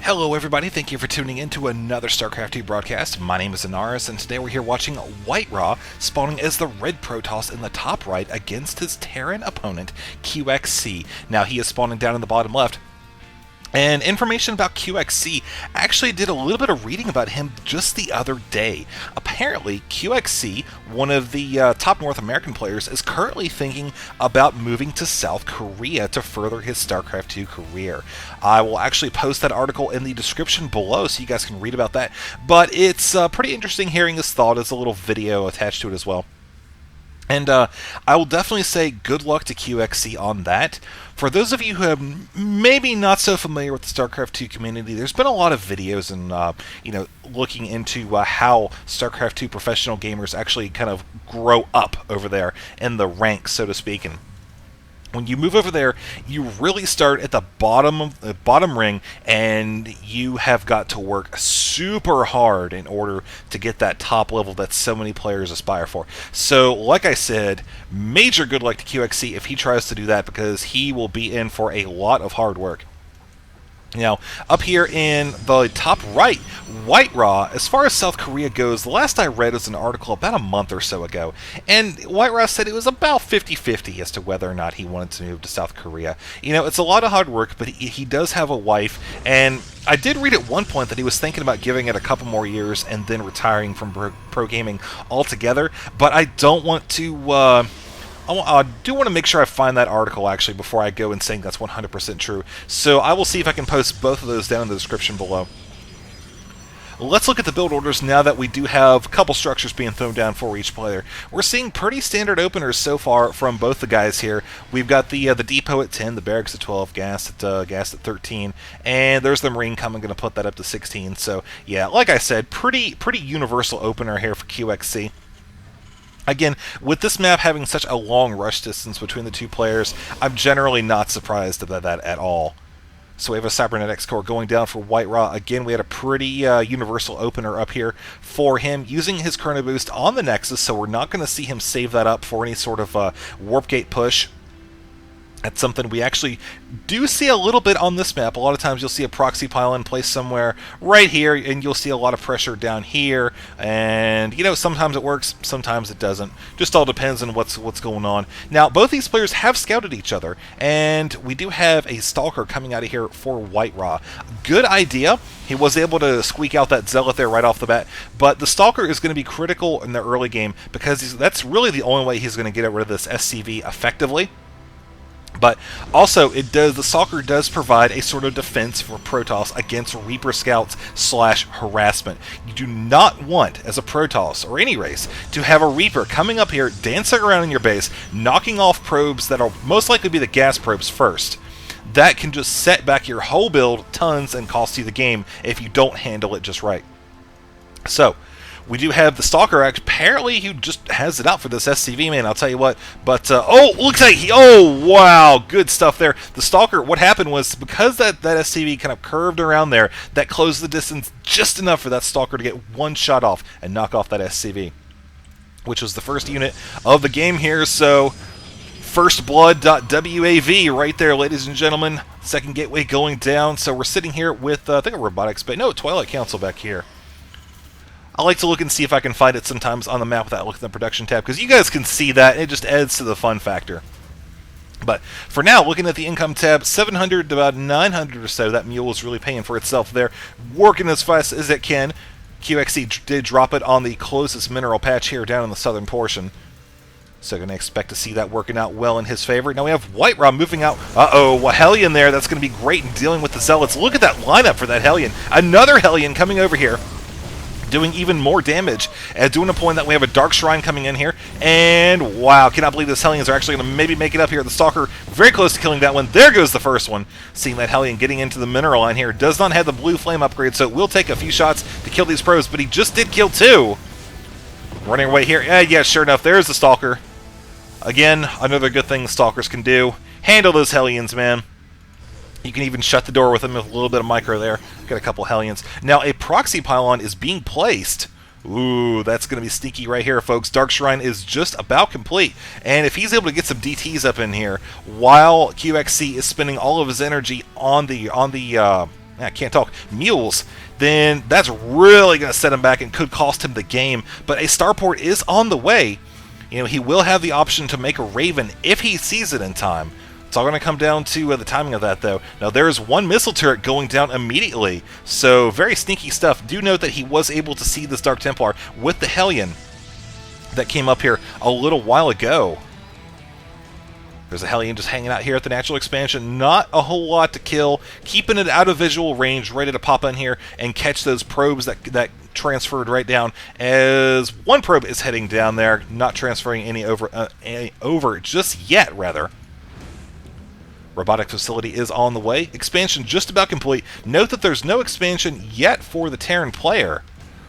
Hello everybody, thank you for tuning in to another StarCraft 2 broadcast. My name is Anaris, and today we're here watching WhiteRa spawning as the red Protoss in the top right against his Terran opponent, QXC. Now he is spawning down in the bottom left. And information about QXC, actually did a little bit of reading about him just the other day. Apparently, QXC, one of the top North American players, is currently thinking about moving to South Korea to further his StarCraft 2 career. I will actually post that article in the description below so you guys can read about that. But it's pretty interesting hearing his thought. There's a little video attached to it as well. And I will definitely say good luck to QXC on that. For those of you who have maybe not so familiar with the StarCraft 2 community, there's been a lot of videos and looking into how StarCraft 2 professional gamers actually kind of grow up over there in the ranks, so to speak. And when you move over there, you really start at the bottom of the bottom ring, and you have got to work super hard in order to get that top level that so many players aspire for. So, like I said, major good luck to QXC if he tries to do that, because he will be in for a lot of hard work. Now, up here in the top right, WhiteRa, as far as South Korea goes, the last I read was an article about a month or so ago, and WhiteRa said it was about 50-50 as to whether or not he wanted to move to South Korea. You know, it's a lot of hard work, but he does have a wife, and I did read at one point that he was thinking about giving it a couple more years and then retiring from pro gaming altogether, but I don't want to... I do want to make sure I find that article, actually, before I go and saying that's 100% true. So I will see if I can post both of those down in the description below. Let's look at the build orders now that we do have a couple structures being thrown down for each player. We're seeing pretty standard openers so far from both the guys here. We've got the depot at 10, the barracks at 12, gas at 13, and there's the marine coming, going to put that up to 16. So yeah, like I said, pretty universal opener here for QXC. Again, with this map having such a long rush distance between the two players, I'm generally not surprised about that at all. So we have a Cybernetics core going down for WhiteRa. Again, we had a pretty universal opener up here for him, using his Chrono Boost on the Nexus, so we're not going to see him save that up for any sort of Warp Gate push. That's something we actually do see a little bit on this map. A lot of times you'll see a proxy pylon placed somewhere right here, and you'll see a lot of pressure down here. And, you know, sometimes it works, sometimes it doesn't. Just all depends on what's going on. Now, both these players have scouted each other, and we do have a Stalker coming out of here for WhiteRa. Good idea. He was able to squeak out that Zealot there right off the bat, but the Stalker is going to be critical in the early game, because that's really the only way he's going to get rid of this SCV effectively. But also, the Stalker does provide a sort of defense for Protoss against Reaper Scouts / harassment. You do not want, as a Protoss or any race, to have a Reaper coming up here, dancing around in your base, knocking off probes that'll most likely be the gas probes first. That can just set back your whole build tons and cost you the game if you don't handle it just right. So, we do have the Stalker, apparently he just has it out for this SCV, man, I'll tell you what. But, oh, looks like oh, wow, good stuff there. The Stalker, what happened was, because that SCV kind of curved around there, that closed the distance just enough for that Stalker to get one shot off and knock off that SCV, which was the first unit of the game here. So, firstblood.wav right there, ladies and gentlemen. Second gateway going down. So we're sitting here with, I think, a robotics, but no, Twilight Council back here. I like to look and see if I can find it sometimes on the map without looking at the production tab, because you guys can see that, and it just adds to the fun factor. But for now, looking at the income tab, 700 to about 900 or so, that mule is really paying for itself there, working as fast as it can. QXC did drop it on the closest mineral patch here down in the southern portion. So going to expect to see that working out well in his favor. Now we have WhiteRa moving out. Uh-oh, a Hellion there. That's going to be great in dealing with the Zealots. Look at that lineup for that Hellion. Another Hellion coming over here, doing even more damage, and doing a point that we have a Dark Shrine coming in here, and wow, cannot believe those Hellions are actually going to maybe make it up here. The Stalker very close to killing that one. There goes the first one. Seeing that Hellion getting into the mineral line here. Does not have the blue flame upgrade, so it will take a few shots to kill these probes, but he just did kill two. Running away here. Yeah, sure enough, there's the Stalker. Again, another good thing the Stalkers can do. Handle those Hellions, man. You can even shut the door with them with a little bit of micro there. Got a couple Hellions. Now, a proxy pylon is being placed. Ooh, that's going to be sneaky right here, folks. Dark Shrine is just about complete. And if he's able to get some DTs up in here, while QXC is spending all of his energy on the I can't talk, mules, then that's really going to set him back and could cost him the game. But a starport is on the way. You know, he will have the option to make a Raven if he sees it in time. It's all going to come down to the timing of that, though. Now, there's one missile turret going down immediately, so very sneaky stuff. Do note that he was able to see this Dark Templar with the Hellion that came up here a little while ago. There's a Hellion just hanging out here at the natural expansion. Not a whole lot to kill. Keeping it out of visual range, ready to pop in here and catch those probes that transferred right down. As one probe is heading down there, not transferring any over just yet, rather. Robotic facility is on the way. Expansion just about complete. Note that there's no expansion yet for the Terran player.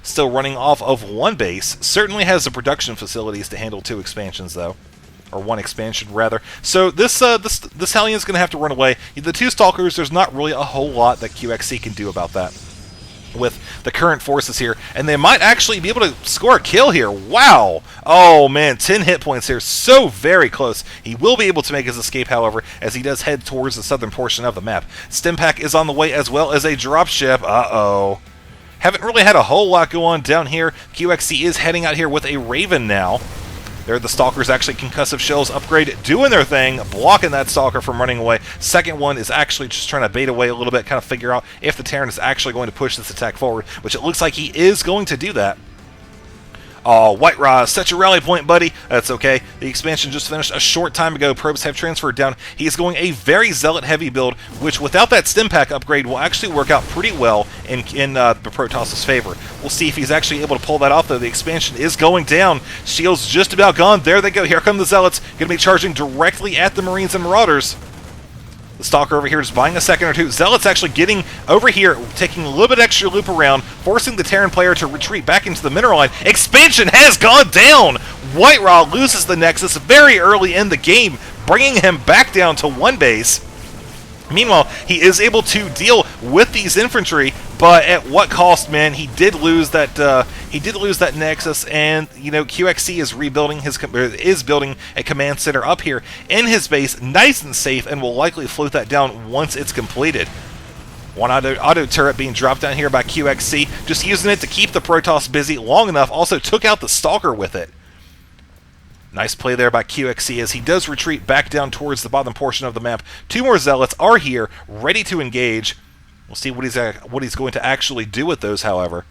Still running off of one base. Certainly has the production facilities to handle 2 expansions, though. Or 1 expansion, rather. So this Hellion is going to have to run away. The 2 Stalkers, there's not really a whole lot that QXC can do about that with the current forces here. And they might actually be able to score a kill here. Wow! Oh, man, 10 hit points here. So very close. He will be able to make his escape, however, as he does head towards the southern portion of the map. Stimpak is on the way, as well as a dropship. Uh-oh. Haven't really had a whole lot go on down here. QXC is heading out here with a Raven now. There, the Stalkers actually concussive shells upgrade, doing their thing, blocking that Stalker from running away. Second one is actually just trying to bait away a little bit, kind of figure out if the Terran is actually going to push this attack forward, which it looks like he is going to do that. Oh, WhiteRa, such a rally point, buddy. That's okay. The expansion just finished a short time ago. Probes have transferred down. He's going a very Zealot-heavy build, which without that Stimpak upgrade will actually work out pretty well in the Protoss' favor. We'll see if he's actually able to pull that off, though. The expansion is going down. Shields just about gone. There they go. Here come the Zealots. Going to be charging directly at the Marines and Marauders. The Stalker over here just buying a second or two. Zealot's actually getting over here, taking a little bit extra loop around, forcing the Terran player to retreat back into the mineral line. Expansion has gone down! WhiteRa loses the Nexus very early in the game, bringing him back down to 1 base. Meanwhile, he is able to deal with these infantry, but at what cost, man? He did lose that. He did lose that Nexus, and you know QXC is rebuilding building a command center up here in his base, nice and safe, and will likely float that down once it's completed. One auto turret being dropped down here by QXC, just using it to keep the Protoss busy long enough. Also took out the Stalker with it. Nice play there by QXC as he does retreat back down towards the bottom portion of the map. 2 more Zealots are here, ready to engage. We'll see what he's going to actually do with those, however.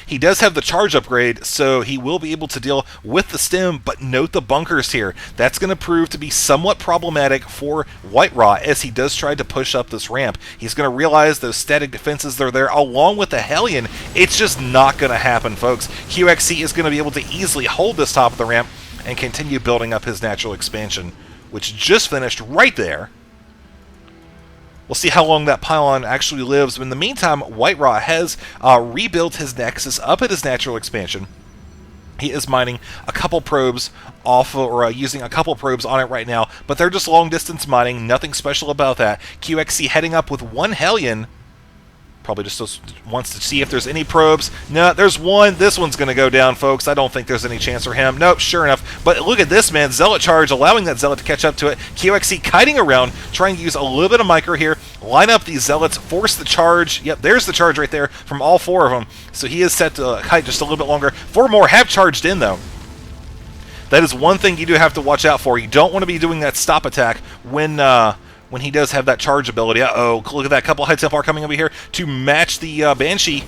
He does have the charge upgrade, so he will be able to deal with the stim, but note the bunkers here. That's going to prove to be somewhat problematic for WhiteRa as he does try to push up this ramp. He's going to realize those static defenses that are there along with the Hellion. It's just not going to happen, folks. QXC is going to be able to easily hold this top of the ramp and continue building up his natural expansion, which just finished right there. We'll see how long that pylon actually lives. But in the meantime, WhiteRa has rebuilt his Nexus up at his natural expansion. He is mining a couple probes off, or using a couple probes on it right now, but they're just long-distance mining, nothing special about that. QXC heading up with 1 Hellion. Probably just wants to see if there's any probes. No, there's one. This one's going to go down, folks. I don't think there's any chance for him. Nope, sure enough. But look at this, man. Zealot charge, allowing that Zealot to catch up to it. QXC kiting around, trying to use a little bit of micro here. Line up these Zealots, force the charge. Yep, there's the charge right there from all 4 of them. So he is set to kite just a little bit longer. 4 more have charged in, though. That is one thing you do have to watch out for. You don't want to be doing that stop attack when he does have that charge ability. Uh-oh, look at that. Couple High Templar coming over here to match the Banshee.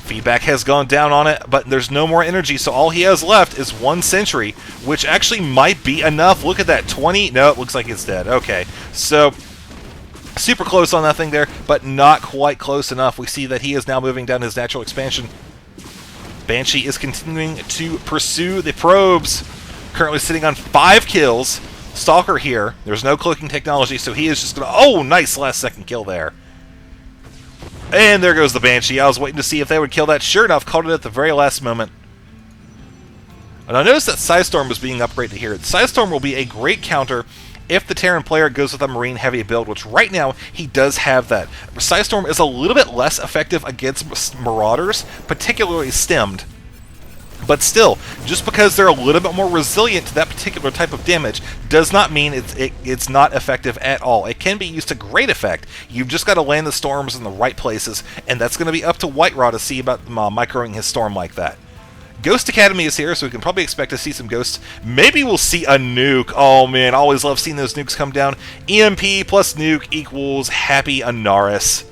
Feedback has gone down on it, but there's no more energy, so all he has left is 1 sentry, which actually might be enough. Look at that, 20. No, it looks like it's dead. Okay, so super close on that thing there, but not quite close enough. We see that he is now moving down his natural expansion. Banshee is continuing to pursue the probes, currently sitting on 5 kills. Stalker here. There's no cloaking technology, so he is just going to... Oh, nice last-second kill there. And there goes the Banshee. I was waiting to see if they would kill that. Sure enough, caught it at the very last moment. And I noticed that Psystorm was being upgraded here. Psystorm will be a great counter if the Terran player goes with a Marine heavy build, which right now he does have that. Psystorm is a little bit less effective against Marauders, particularly stemmed. But still, just because they're a little bit more resilient to that particular type of damage does not mean it's not effective at all. It can be used to great effect. You've just got to land the storms in the right places, and that's going to be up to WhiteRa to see about microing his storm like that. Ghost Academy is here, so we can probably expect to see some ghosts. Maybe we'll see a nuke. Oh man, I always love seeing those nukes come down. EMP plus nuke equals happy Anaris.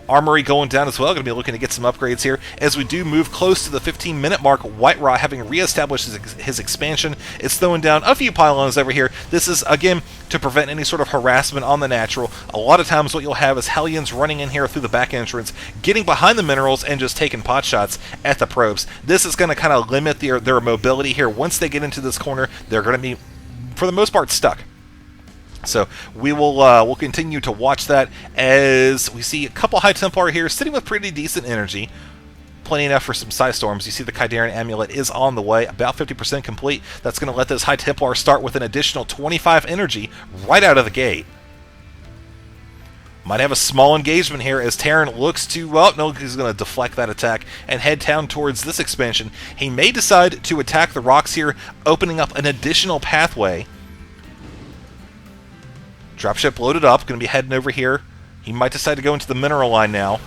Armory going down as well. Going to be looking to get some upgrades here as we do move close to the 15-minute mark. WhiteRa having reestablished his expansion is throwing down a few pylons over here. This is, again, to prevent any sort of harassment on the natural. A lot of times what you'll have is Hellions running in here through the back entrance, getting behind the minerals, and just taking pot shots at the probes. This is going to kind of limit their mobility here. Once they get into this corner, they're going to be, for the most part, stuck. So we will we'll continue to watch that as we see a couple High Templar here sitting with pretty decent energy. Plenty enough for some Psy Storms. You see the Khydaran Amulet is on the way, about 50% complete. That's going to let those High Templar start with an additional 25 energy right out of the gate. Might have a small engagement here as Terran looks to, well, no, he's going to deflect that attack and head down towards this expansion. He may decide to attack the rocks here, opening up an additional pathway. Dropship loaded up, going to be heading over here. He might decide to go into the mineral line now.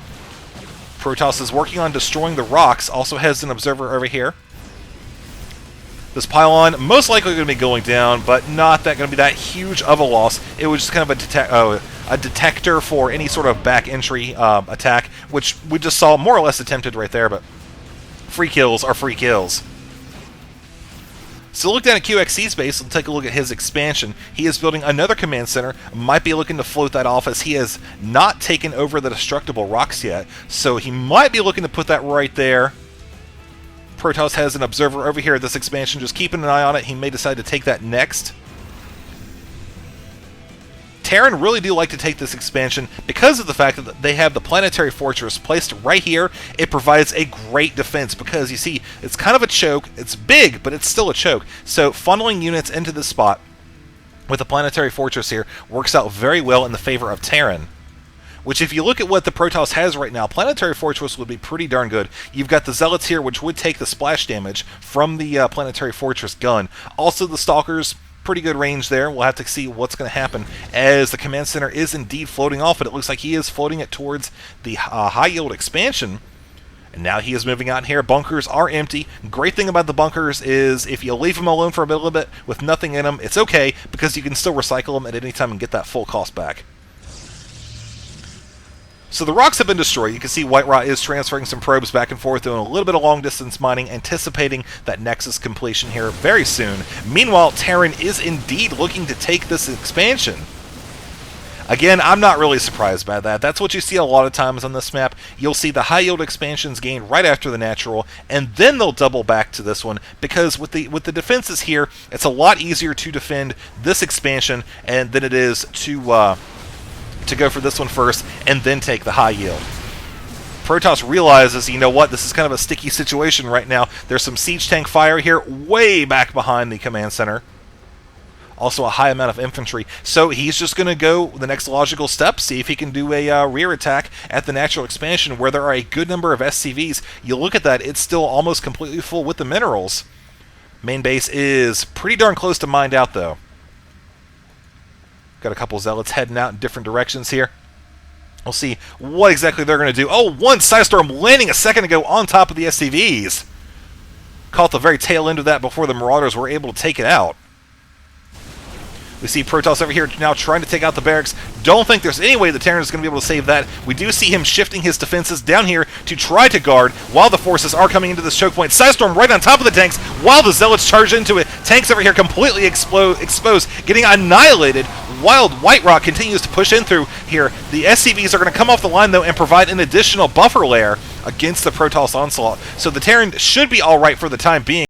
Protoss is working on destroying the rocks, also has an observer over here. This pylon most likely going to be going down, but not that going to be that huge of a loss. It was just kind of a detector for any sort of back entry attack, which we just saw more or less attempted right there, but free kills are free kills. So look down at QXC's base and take a look at his expansion. He is building another command center, might be looking to float that off as he has not taken over the destructible rocks yet, so he might be looking to put that right there. Protoss has an observer over here at this expansion, just keeping an eye on it. He may decide to take that next. Terran really do like to take this expansion because of the fact that they have the planetary fortress placed right here. It provides a great defense because, you see, it's kind of a choke. It's big, but it's still a choke. So funneling units into this spot with the planetary fortress here works out very well in the favor of Terran. Which, if you look at what the Protoss has right now, Planetary Fortress would be pretty darn good. You've got the Zealots here, which would take the splash damage from the Planetary Fortress gun. Also, the Stalkers, pretty good range there. We'll have to see what's going to happen as the command center is indeed floating off, but it looks like he is floating it towards the high-yield expansion. And now he is moving out here. Bunkers are empty. Great thing about the bunkers is if you leave them alone for a little bit with nothing in them, it's okay because you can still recycle them at any time and get that full cost back. So the rocks have been destroyed. You can see WhiteRa is transferring some probes back and forth, doing a little bit of long-distance mining, anticipating that Nexus completion here very soon. Meanwhile, Terran is indeed looking to take this expansion. Again, I'm not really surprised by that. That's what you see a lot of times on this map. You'll see the high-yield expansions gain right after the natural, and then they'll double back to this one, because with the defenses here, it's a lot easier to defend this expansion than it is to go for this one first and then take the high yield. Protoss realizes, you know what, this is kind of a sticky situation right now. There's some siege tank fire here way back behind the command center. Also a high amount of infantry. So he's just going to go the next logical step, see if he can do a rear attack at the natural expansion where there are a good number of SCVs. You look at that, it's still almost completely full with the minerals. Main base is pretty darn close to mined out though. Got a couple Zealots heading out in different directions here. We'll see what exactly they're going to do. Oh, one Psystorm landing a second ago on top of the SCVs. Caught the very tail end of that before the Marauders were able to take it out. We see Protoss over here now trying to take out the barracks. Don't think there's any way the Terran is going to be able to save that. We do see him shifting his defenses down here to try to guard while the forces are coming into this choke point. Psystorm right on top of the tanks while the Zealots charge into it. Tanks over here completely exposed, getting annihilated while WhiteRa continues to push in through here. The SCVs are going to come off the line, though, and provide an additional buffer layer against the Protoss onslaught. So the Terran should be all right for the time being.